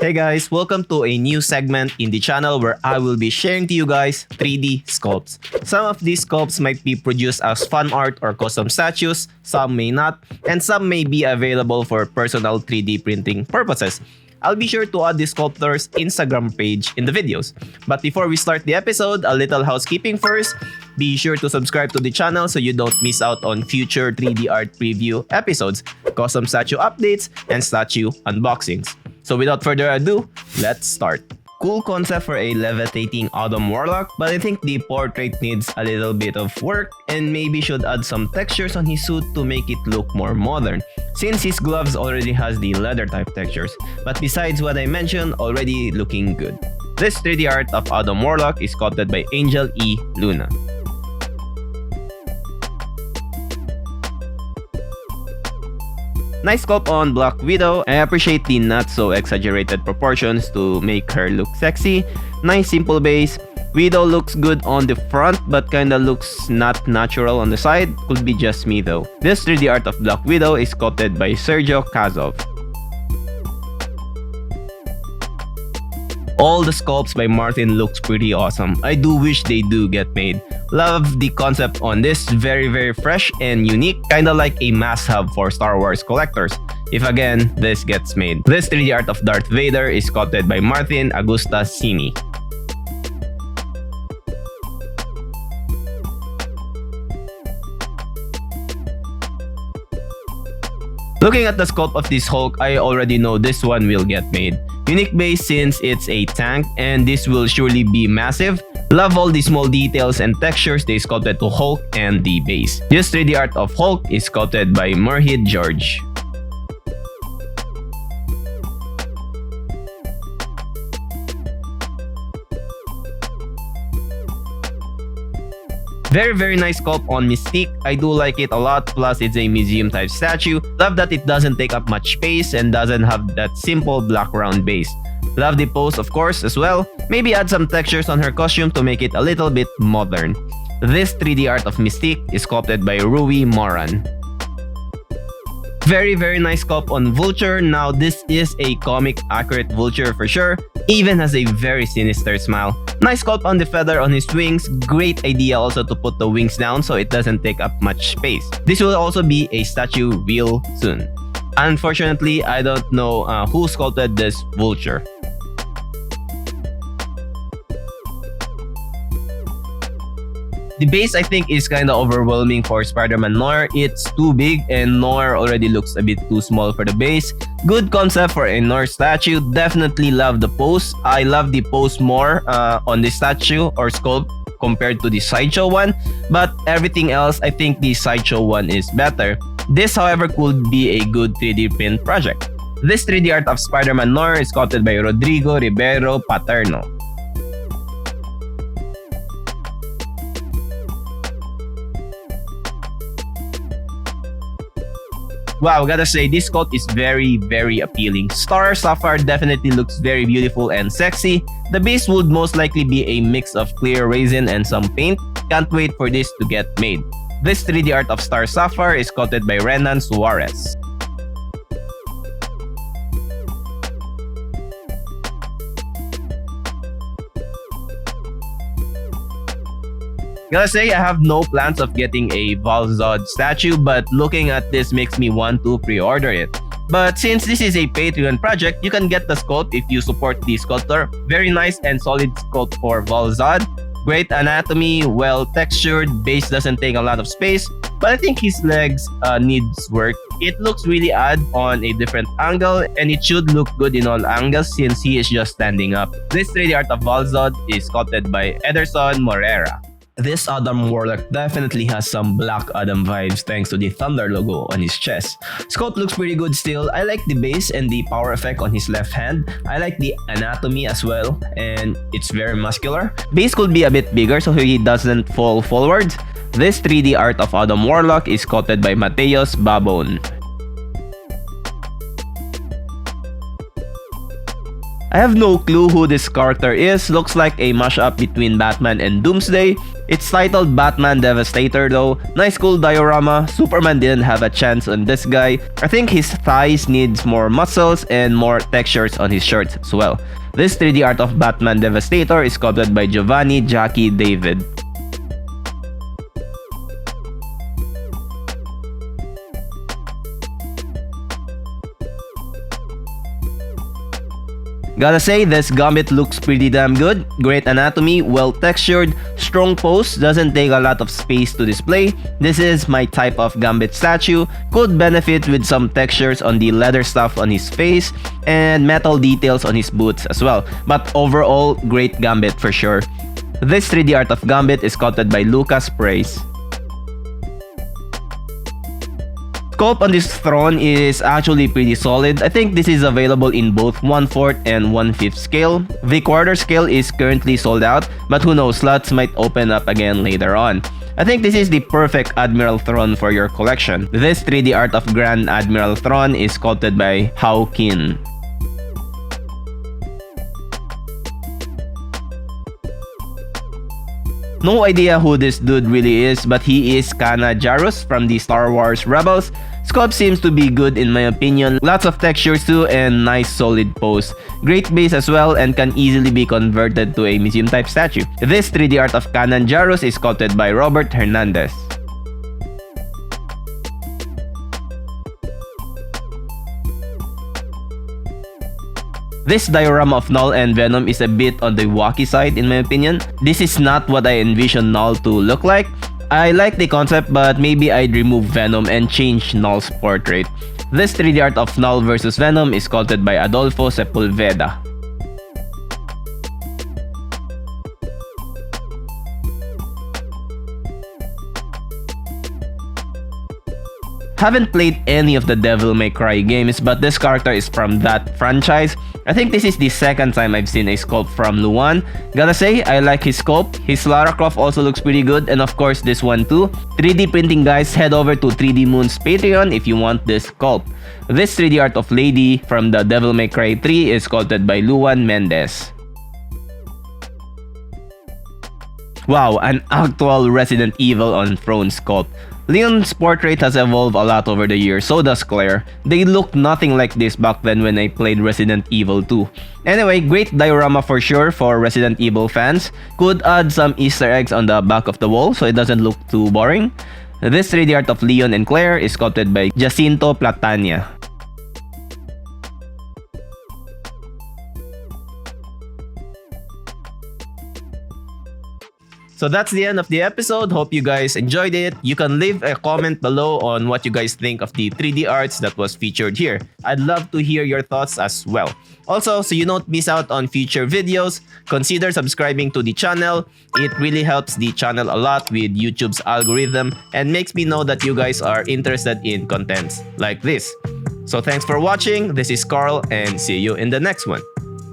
Hey guys, welcome to a new segment in the channel where I will be sharing to you guys 3D sculpts. Some of these sculpts might be produced as fan art or custom statues, some may not, and some may be available for personal 3D printing purposes. I'll be sure to add the sculptor's Instagram page in the videos. But before we start the episode, a little housekeeping first. Be sure to subscribe to the channel so you don't miss out on future 3D art preview episodes, custom statue updates, and statue unboxings. So without further ado, let's start. Cool concept for a levitating Autumn Warlock, but I think the portrait needs a little bit of work and maybe should add some textures on his suit to make it look more modern, since his gloves already has the leather type textures, but besides what I mentioned, already looking good. This 3D art of Autumn Warlock is sculpted by Angel E. Luna. Nice sculpt on Black Widow. I appreciate the not so exaggerated proportions to make her look sexy. Nice simple base. Widow looks good on the front but kinda looks not natural on the side. Could be just me though. This 3D art of Black Widow is sculpted by Sergio Kazov. All the sculpts by Martin looks pretty awesome. I do wish they do get made. Love the concept on this, very fresh and unique, kinda like a must-have for Star Wars collectors. If again, this gets made. This 3D art of Darth Vader is sculpted by Martin Augusta Sini. Looking at the sculpt of this Hulk, I already know this one will get made. Unique base since it's a tank and this will surely be massive. Love all the small details and textures they sculpted to Hulk and the base. This 3D art of Hulk is sculpted by Murhid George. Very nice sculpt on Mystique. I do like it a lot, plus it's a museum type statue. Love that it doesn't take up much space and doesn't have that simple black round base. Love the pose of course as well. Maybe add some textures on her costume to make it a little bit modern. This 3D art of Mystique is sculpted by Rui Moran. Very nice sculpt on Vulture. Now this is a comic accurate Vulture for sure. Even has a very sinister smile. Nice sculpt on the feather on his wings. Great idea also to put the wings down so it doesn't take up much space. This will also be a statue real soon. Unfortunately, I don't know who sculpted this Vulture. The base I think is kinda overwhelming for Spiderman Noir. It's too big and Noir already looks a bit too small for the base. Good concept for a Noir statue. Definitely love the pose. I love the pose more on the statue or sculpt compared to the sideshow one. But everything else, I think the sideshow one is better. This however could be a good 3D print project. This 3D art of Spiderman Noir is sculpted by Rodrigo Ribeiro Paterno. Wow, gotta say, this sculpt is very appealing. Star Sapphire definitely looks very beautiful and sexy. The base would most likely be a mix of clear resin and some paint. Can't wait for this to get made. This 3D art of Star Sapphire is sculpted by Renan Suarez. Gotta say, I have no plans of getting a Val-Zod statue, but looking at this makes me want to pre-order it. But since this is a Patreon project, you can get the sculpt if you support the sculptor. Very nice and solid sculpt for Val-Zod. Great anatomy, well textured, base doesn't take a lot of space, but I think his legs needs work. It looks really odd on a different angle and it should look good in all angles since he is just standing up. This 3D art of Val-Zod is sculpted by Ederson Morera. This Autumn Warlock definitely has some Black Adam vibes thanks to the Thunder logo on his chest. Sculpt looks pretty good still. I like the base and the power effect on his left hand. I like the anatomy as well and it's very muscular. Base could be a bit bigger so he doesn't fall forward. This 3D art of Autumn Warlock is sculpted by Mateos Babon. I have no clue who this character is. Looks like a mashup between Batman and Doomsday. It's titled Batman Devastator though. Nice cool diorama. Superman didn't have a chance on this guy. I think his thighs needs more muscles and more textures on his shirts as well. This 3D art of Batman Devastator is sculpted by Giovanni Jackie David. Gotta say, this Gambit looks pretty damn good. Great anatomy, well textured, strong pose, doesn't take a lot of space to display. This is my type of Gambit statue. Could benefit with some textures on the leather stuff on his face and metal details on his boots as well. But overall, great Gambit for sure. This 3D art of Gambit is sculpted by Lucas Praise. Sculpt on this Thrawn is actually pretty solid. I think this is available in both 1/4 and 1/5 scale. The quarter scale is currently sold out, but who knows, slots might open up again later on. I think this is the perfect Admiral Thrawn for your collection. This 3D art of Grand Admiral Thrawn is sculpted by Hao Kin. No idea who this dude really is, but he is Kanan Jamus from the Star Wars Rebels. Sculpt seems to be good in my opinion. Lots of textures too and nice solid pose. Great base as well and can easily be converted to a museum type statue. This 3D art of Kanan Jamus is sculpted by Robert Hernandez. This diorama of Knull and Venom is a bit on the wacky side in my opinion. This is not what I envision Knull to look like. I like the concept but maybe I'd remove Venom and change Knull's portrait. This 3D art of Knull vs Venom is sculpted by Adolfo Sepulveda. Haven't played any of the Devil May Cry games, but this character is from that franchise. I think this is the second time I've seen a sculpt from Luan. Gotta say, I like his sculpt. His Lara Croft also looks pretty good, and of course this one too. 3D printing guys, head over to 3D Moon's Patreon if you want this sculpt. This 3D art of Lady from the Devil May Cry 3 is sculpted by Luan Mendez. Wow, an actual Resident Evil on Throne sculpt. Leon's portrait has evolved a lot over the years, so does Claire. They looked nothing like this back then when I played Resident Evil 2. Anyway, great diorama for sure for Resident Evil fans. Could add some Easter eggs on the back of the wall so it doesn't look too boring. This 3D art of Leon and Claire is sculpted by Jacinto Platania. So that's the end of the episode. Hope you guys enjoyed it. You can leave a comment below on what you guys think of the 3D arts that was featured here. I'd love to hear your thoughts as well. Also, so you don't miss out on future videos, consider subscribing to the channel. It really helps the channel a lot with YouTube's algorithm and makes me know that you guys are interested in contents like this. So thanks for watching. This is Carl and see you in the next one.